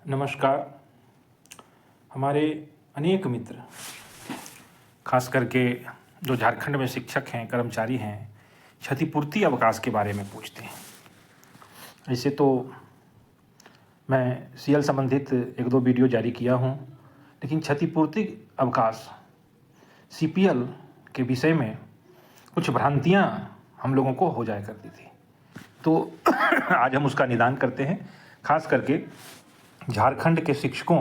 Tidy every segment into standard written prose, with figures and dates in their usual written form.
नमस्कार। हमारे अनेक मित्र, खास करके जो झारखंड में शिक्षक हैं, कर्मचारी हैं, क्षतिपूर्ति अवकाश के बारे में पूछते हैं। ऐसे तो मैं सीएल संबंधित एक दो वीडियो जारी किया हूँ, लेकिन क्षतिपूर्ति अवकाश सीपीएल के विषय में कुछ भ्रांतियाँ हम लोगों को हो जाया करती थी। तो आज हम उसका निदान करते हैं, खास करके झारखंड के शिक्षकों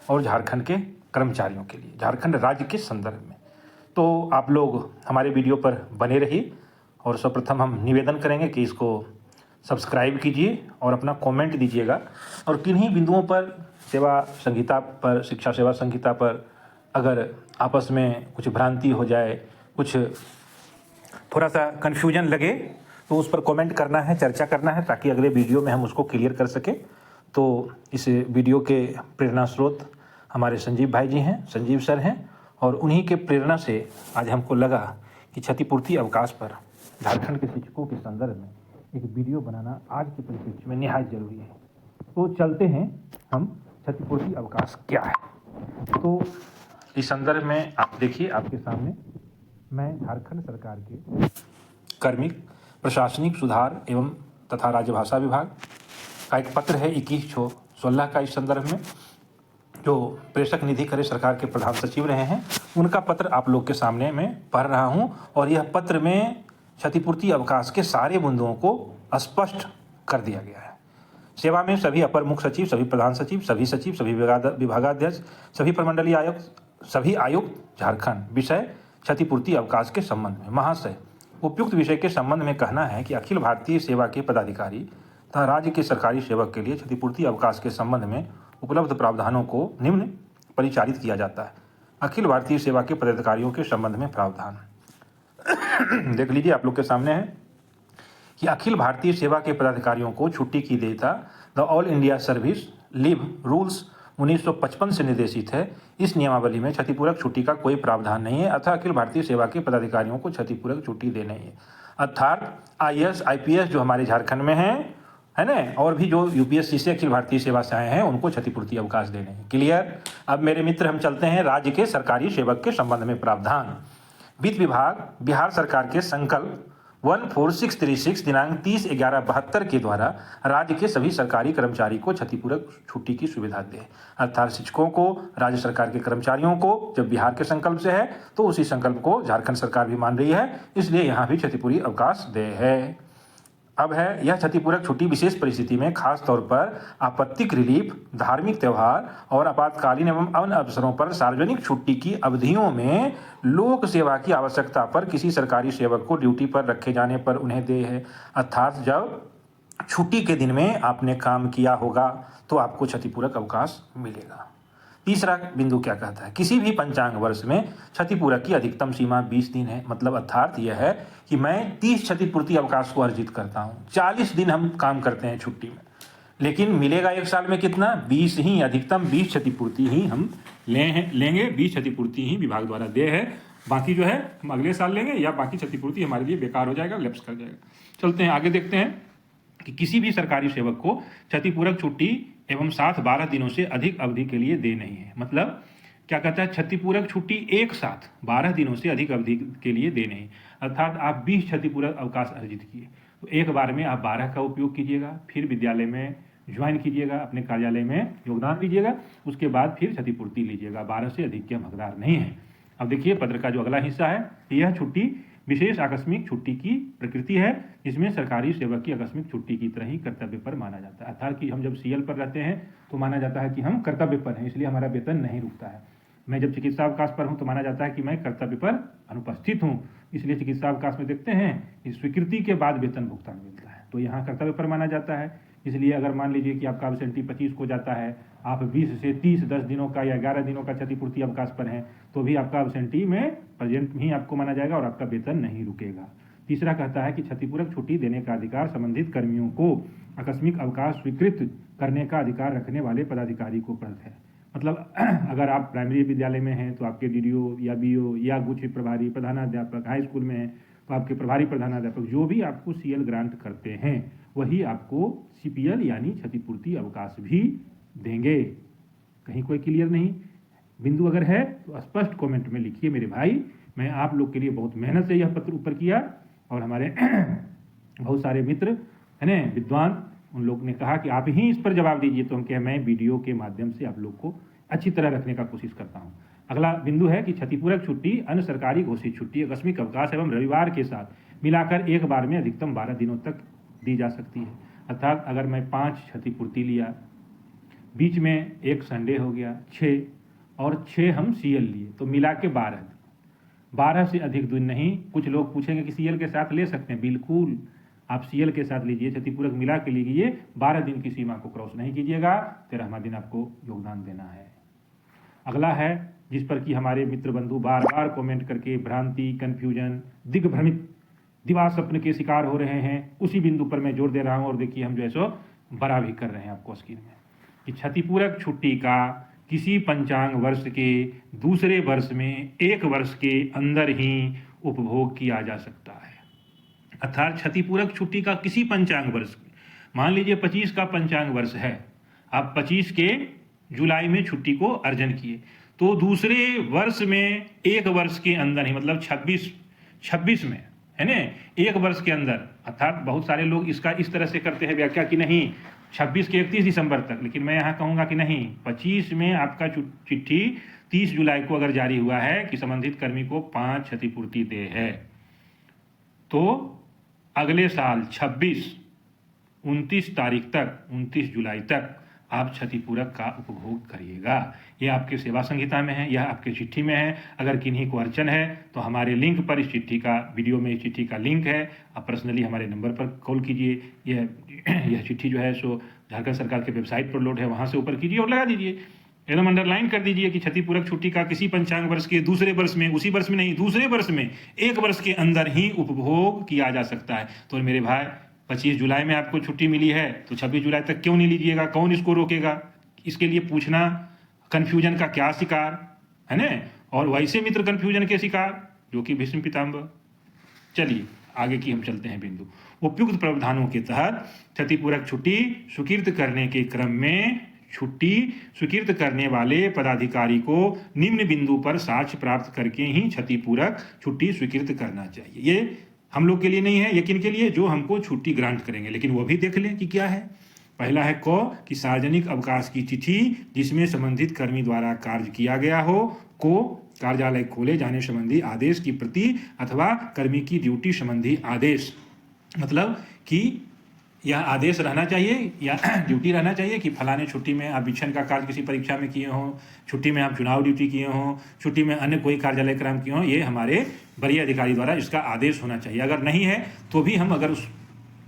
और झारखंड के कर्मचारियों के लिए, झारखंड राज्य के संदर्भ में। तो आप लोग हमारे वीडियो पर बने रहिए और सर्वप्रथम हम निवेदन करेंगे कि इसको सब्सक्राइब कीजिए और अपना कमेंट दीजिएगा। और किन्हीं बिंदुओं पर सेवा संहिता पर, शिक्षा सेवा संहिता पर अगर आपस में कुछ भ्रांति हो जाए, कुछ थोड़ा सा कन्फ्यूजन लगे, तो उस पर कमेंट करना है, चर्चा करना है, ताकि अगले वीडियो में हम उसको क्लियर कर सकें। तो इस वीडियो के प्रेरणा स्रोत हमारे संजीव भाई जी हैं, संजीव सर हैं, और उन्हीं के प्रेरणा से आज हमको लगा कि क्षतिपूर्ति अवकाश पर झारखंड के शिक्षकों के संदर्भ में एक वीडियो बनाना आज के परिप्रेक्ष्य में निहायत जरूरी है। तो चलते हैं हम, क्षतिपूर्ति अवकाश क्या है। तो इस संदर्भ में आप देखिए, आपके सामने मैं झारखंड सरकार के कार्मिक प्रशासनिक सुधार एवं तथा राजभाषा विभाग का एक पत्र है 21/16 का, इस संदर्भ में जो प्रेषक निधि करे सरकार के प्रधान सचिव रहे हैं, उनका पत्र आप लोग के सामने मैं पढ़ रहा हूं। और यह पत्र में क्षतिपूर्ति अवकाश के सारे बिंदुओं को स्पष्ट कर दिया गया है। सेवा में सभी अपर मुख्य सचिव, सभी प्रधान सचिव, सभी सचिव, सभी विभागाध्यक्ष, सभी प्रमंडलीय आयुक्त, सभी आयुक्त झारखंड, विषय क्षतिपूर्ति अवकाश के संबंध में। महाशय, उपयुक्त विषय के संबंध में कहना है कि अखिल भारतीय सेवा के पदाधिकारी तथा राज्य के सरकारी सेवक के लिए क्षतिपूर्ति अवकाश के संबंध में उपलब्ध प्रावधानों को निम्न परिचालित किया जाता है। अखिल भारतीय सेवा के पदाधिकारियों के संबंध में प्रावधान देख लीजिए, आप लोग के सामने है कि अखिल भारतीय सेवा के पदाधिकारियों को छुट्टी की देयता the all India service leave rules 1955 से निर्देशित है। इस नियमावली में क्षतिपूरक छुट्टी का कोई प्रावधान नहीं है, अतः अखिल भारतीय सेवा के पदाधिकारियों को क्षतिपूरक छुट्टी देनी है। अर्थात आईएएस आईपीएस जो हमारे झारखंड में है ना, और भी जो यूपीएससी से अखिल भारतीय सेवा से आए हैं, उनको क्षतिपूर्ति अवकाश देने हैं। क्लियर। अब मेरे मित्र, हम चलते हैं राज्य के सरकारी सेवक के संबंध में प्रावधान। वित्त विभाग बिहार सरकार के संकल्प 14636 दिनांक 30/11/72 के द्वारा राज्य के सभी सरकारी कर्मचारी को क्षतिपूरक छुट्टी की सुविधा दे। अर्थात शिक्षकों को, राज्य सरकार के कर्मचारियों को, जब बिहार के संकल्प से है तो उसी संकल्प को झारखंड सरकार भी मान रही है, इसलिए यहाँ भी क्षतिपूर्ति अवकाश दे है। अब है, यह क्षतिपूरक छुट्टी विशेष परिस्थिति में खास तौर पर आपत्तिक रिलीफ, धार्मिक त्यौहार और आपातकालीन एवं अन्य अवसरों पर सार्वजनिक छुट्टी की अवधियों में लोक सेवा की आवश्यकता पर किसी सरकारी सेवक को ड्यूटी पर रखे जाने पर उन्हें दे है। अर्थात जब छुट्टी के दिन में आपने काम किया होगा तो आपको क्षतिपूरक अवकाश मिलेगा। तीसरा बिंदु क्या कहता है, किसी भी पंचांग वर्ष में क्षतिपूरक की अधिकतम सीमा 20 दिन है। मतलब अर्थात यह है कि मैं 30 क्षतिपूर्ति अवकाश को अर्जित करता हूँ, 40 दिन हम काम करते हैं छुट्टी में, लेकिन मिलेगा एक साल में कितना, 20 ही, अधिकतम 20 क्षतिपूर्ति ही हम लेंगे। 20 क्षतिपूर्ति ही विभाग द्वारा दे है, बाकी जो है हम अगले साल लेंगे, या बाकी क्षतिपूर्ति हमारे लिए बेकार हो जाएगा, लैप्स कर जाएगा। चलते हैं आगे, देखते हैं कि किसी भी सरकारी सेवक को क्षतिपूरक छुट्टी एवं साथ 12 दिनों से अधिक अवधि के लिए दे नहीं है। मतलब क्या कहता है, क्षतिपूरक छुट्टी एक साथ 12 दिनों से अधिक अवधि के लिए दे नहीं। अर्थात आप 20 क्षतिपूरक अवकाश अर्जित किए तो एक बार में आप 12 का उपयोग कीजिएगा, फिर विद्यालय में ज्वाइन कीजिएगा, अपने कार्यालय में योगदान दीजिएगा, उसके बाद फिर क्षतिपूर्ति लीजिएगा। 12 से अधिक के हम हकदार नहीं है। अब देखिए पत्र का जो अगला हिस्सा है, यह छुट्टी विशेष आकस्मिक छुट्टी की प्रकृति है, जिसमें सरकारी सेवक की आकस्मिक छुट्टी की तरह ही कर्तव्य पर माना जाता है। अर्थात कि हम जब सीएल पर रहते हैं तो माना जाता है कि हम कर्तव्य पर हैं, इसलिए हमारा वेतन नहीं रुकता है। मैं जब चिकित्सा अवकाश पर हूँ तो माना जाता है कि मैं कर्तव्य पर अनुपस्थित हूँ, इसलिए चिकित्सा अवकाश में देखते हैं कि स्वीकृति के बाद वेतन भुगतान मिलता है, तो यहाँ कर्तव्य पर माना जाता है। इसलिए अगर मान लीजिए कि आपका अब्सेंटी 25 को जाता है, आप 20 से 30 10 दिनों का या 11 दिनों का क्षतिपूर्ति अवकाश पर हैं, तो भी आपका अब्सेंटी में प्रेजेंट ही आपको माना जाएगा और आपका वेतन नहीं रुकेगा। तीसरा कहता है कि क्षतिपूरक छुट्टी देने का अधिकार संबंधित कर्मियों को आकस्मिक अवकाश स्वीकृत करने का अधिकार रखने वाले पदाधिकारी को प्रदत्त है। मतलब अगर आप प्राइमरी विद्यालय में हैं तो आपके डीडीओ या बीओ या गुच्छ प्रभारी प्रधानाध्यापक, हाई स्कूल में हैं तो आपके प्रभारी प्रधानाध्यापक जो भी आपको सीएल ग्रांट करते हैं वही आपको सीपीएल यानी क्षतिपूर्ति अवकाश भी देंगे? कहीं कोई क्लियर नहीं बिंदु अगर है तो स्पष्ट कमेंट में लिखिए मेरे भाई। मैं आप लोग के लिए बहुत मेहनत से यह पत्र ऊपर किया और हमारे बहुत सारे मित्र है ना विद्वान, उन लोग ने कहा कि आप ही इस पर जवाब दीजिए, तो हम कहे मैं वीडियो के माध्यम से आप लोग को अच्छी तरह रखने का कोशिश करता हूँ। अगला बिंदु है कि क्षतिपूरक छुट्टी अन्य सरकारी घोषित छुट्टी, आकस्मिक अवकाश एवं रविवार के साथ मिलाकर एक बार में अधिकतम 12 दिनों तक दी जा सकती है। अर्थात अगर मैं 5 क्षतिपूर्ति लिया, बीच में एक संडे हो गया 6 और 6 हम सीएल लिए, तो मिला के 12 से अधिक दिन नहीं। कुछ लोग पूछेंगे कि सीएल के साथ ले सकते हैं, बिल्कुल आप सीएल के साथ लीजिए, क्षतिपूरक मिला के लीजिए, 12 दिन की सीमा को क्रॉस नहीं कीजिएगा, 13वां दिन आपको योगदान देना है। अगला है जिस पर कि हमारे मित्र बंधु बार बार कमेंट करके भ्रांति, कन्फ्यूजन, दिग्भ्रमित, दिवा स्वप्न के शिकार हो रहे हैं, उसी बिंदु पर मैं जोर दे रहा हूँ। और देखिए हम जो है सो बड़ा भी कर रहे हैं आपको स्क्रीन में कि क्षतिपूरक छुट्टी का किसी पंचांग वर्ष के दूसरे वर्ष में 1 वर्ष के अंदर ही उपभोग किया जा सकता है। अर्थात क्षतिपूरक छुट्टी का किसी पंचांग वर्ष, मान लीजिए 25 का पंचांग वर्ष है, आप 25 के जुलाई में छुट्टी को अर्जन किए, तो दूसरे वर्ष में 1 वर्ष के अंदर ही, मतलब 26 में है ना, 1 वर्ष के अंदर। अर्थात बहुत सारे लोग इसका इस तरह से करते हैं व्याख्या कि नहीं 26 के 31 दिसंबर तक, लेकिन मैं यहाँ कहूँगा कि नहीं, 25 में आपका चिट्ठी 30 जुलाई को अगर जारी हुआ है कि संबंधित कर्मी को 5 क्षतिपूर्ति दे है, तो अगले साल 29 तारीख तक, 29 जुलाई तक आप क्षतिपूरक का उपभोग करिएगा। यह आपके सेवा संहिता में है, यह आपके चिट्ठी में है। अगर किन्हीं को अड़चन है तो हमारे लिंक पर इस चिट्ठी का, वीडियो में इस चिट्ठी का लिंक है, आप पर्सनली हमारे नंबर पर कॉल कीजिए। यह चिट्ठी जो है सो झारखंड सरकार के वेबसाइट पर लोड है, वहाँ से ऊपर कीजिए और लगा दीजिए, एकदम अंडरलाइन कर दीजिए कि क्षतिपूरक छुट्टी का किसी पंचांग वर्ष के दूसरे वर्ष में, उसी वर्ष में नहीं, दूसरे वर्ष में 1 वर्ष के अंदर ही उपभोग किया जा सकता है। तो मेरे भाई 25 जुलाई में आपको छुट्टी मिली है तो 26 जुलाई तक क्यों नहीं लीजिएगा? कौन इसको रोकेगा? इसके लिए पूछना, कन्फ्यूजन का क्या शिकार है ना, और वैसे मित्र कन्फ्यूजन के शिकार जो कि भीष्म पितामह। चलिए आगे की हम चलते हैं बिंदु। उपयुक्त प्रावधानों के तहत क्षतिपूरक छुट्टी स्वीकृत करने के क्रम में छुट्टी स्वीकृत करने वाले पदाधिकारी को निम्न बिंदु पर साक्ष्य प्राप्त करके ही क्षतिपूरक छुट्टी स्वीकृत करना चाहिए। ये हम लोग के लिए नहीं है, ये किन के लिए? जो हमको छुट्टी ग्रांट करेंगे, लेकिन वो भी देख लें कि क्या है। पहला है कि सार्वजनिक अवकाश की तिथि जिसमें संबंधित कर्मी द्वारा कार्य किया गया हो को कार्यालय खोले जाने संबंधी आदेश की प्रति अथवा कर्मी की ड्यूटी संबंधी आदेश, मतलब कि यह आदेश रहना चाहिए या ड्यूटी रहना चाहिए कि फलाने छुट्टी में आप वीक्षण का कार्य किसी परीक्षा में किए हों, छुट्टी में आप चुनाव ड्यूटी किए हों, छुट्टी में अन्य कोई कार्यालय क्रम किए हों, ये हमारे वरीय अधिकारी द्वारा इसका आदेश होना चाहिए। अगर नहीं है तो भी हम अगर उस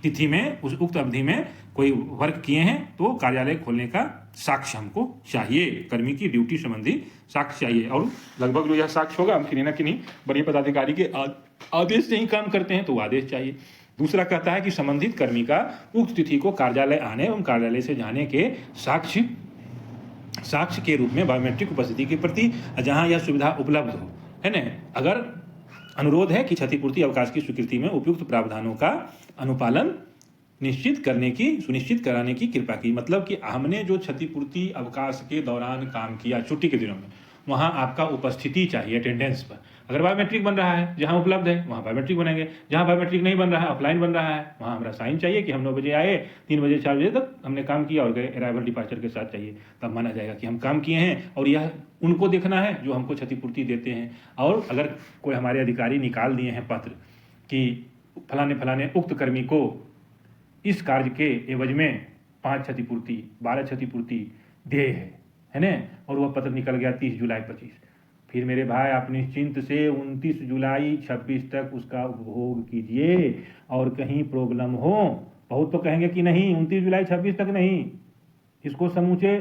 तिथि में, उस उक्त अवधि में कोई वर्क किए हैं तो कार्यालय खोलने का साक्ष्य हमको चाहिए, कर्मी की ड्यूटी संबंधी साक्ष्य चाहिए। और लगभग जो यह साक्ष्य होगा हम किन्हीं न किन्हीं वरीय पदाधिकारी के आदेश से ही काम करते हैं, तो आदेश चाहिए। दूसरा कहता है कि संबंधित कर्मी का उक्त तिथि को कार्यालय आने एवं कार्यालय से जाने के साक्ष्य के रूप में बायोमेट्रिक उपस्थिति के प्रति जहां यह सुविधा उपलब्ध हो, है ना। अगर अनुरोध है कि क्षतिपूर्ति अवकाश की स्वीकृति में उपयुक्त प्रावधानों का अनुपालन सुनिश्चित कराने की कृपा की, मतलब कि हमने जो क्षतिपूर्ति अवकाश के दौरान काम किया छुट्टी के दिनों में, वहाँ आपका उपस्थिति चाहिए अटेंडेंस पर। अगर बायोमेट्रिक बन रहा है, जहाँ उपलब्ध है वहाँ बायोमेट्रिक बनेंगे, जहाँ बायोमेट्रिक नहीं बन रहा है, ऑफलाइन बन रहा है, वहाँ हमारा साइन चाहिए कि हम 9 बजे आए, 3 बजे 4 बजे तक हमने काम किया और गए, अराइवल डिपार्चर के साथ चाहिए, तब माना जाएगा कि हम काम किए हैं। और यह उनको देखना है जो हमको क्षतिपूर्ति देते हैं। और अगर कोई हमारे अधिकारी निकाल दिए हैं पत्र कि फलाने उक्त कर्मी को इस कार्य के एवज में 5 क्षतिपूर्ति, 12 क्षतिपूर्ति देय है ना, और वह पत्र निकल गया 30 जुलाई 25, फिर मेरे भाई आप निश्चिंत से 29 जुलाई 26 तक उसका उपभोग कीजिए। और कहीं प्रॉब्लम हो, बहुत तो कहेंगे कि नहीं 29 जुलाई 26 तक नहीं, इसको समूचे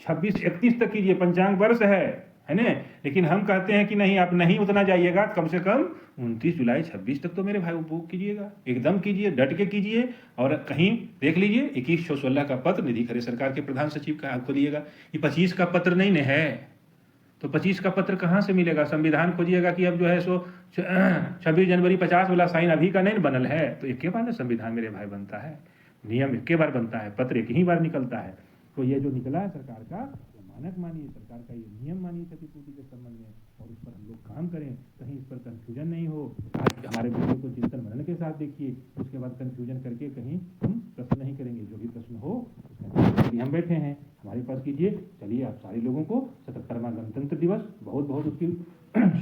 26-31 तक कीजिए, पंचांग वर्ष है ना। लेकिन हम कहते हैं कि नहीं, आप नहीं उतना जाइएगा, कम से कम 29 जुलाई 26 तक तो मेरे भाई उपभोग कीजिएगा, एकदम कीजिए, डट के कीजिए। और कहीं देख लीजिए 2116 का पत्र निधि खरे सरकार के प्रधान सचिव का, आप खोलिएगा, ये 25 का पत्र नहीं है, तो 25 का पत्र कहाँ से मिलेगा? संविधान खोजिएगा कि अब जो है सो 26 जनवरी 50 वाला साइन अभी का नहीं बनल है, तो एक बार ना संविधान मेरे भाई बनता है, नियम एक बार बनता है, पत्र एक ही बार निकलता है। तो ये जो निकला है सरकार का, वो मानक मानिए, सरकार का ये नियम मानिए क्षतिपूर्ति के संबंध में, और उस पर हम लोग काम करें, कहीं इस पर कन्फ्यूजन नहीं हो। आज हमारे वीडियो को चिंतन मनन के साथ देखिए, उसके बाद कन्फ्यूजन करके कहीं हम प्रश्न नहीं करेंगे। जो भी प्रश्न हो उसका हम बैठे हैं, हमारे पास कीजिए। चलिए, आप सारे लोगों को 77वां गणतंत्र दिवस बहुत बहुत उसकी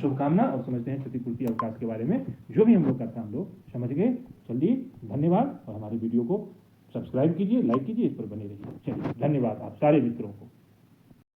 शुभकामना, और समझते हैं क्षतिपूर्ति अवकाश के बारे में जो भी हम लोग करते हैं हम लोग समझ गए। चलिए, धन्यवाद, और हमारी वीडियो को सब्सक्राइब कीजिए, लाइक कीजिए, इस पर बने रहिए। चलिए, धन्यवाद आप सारे मित्रों को।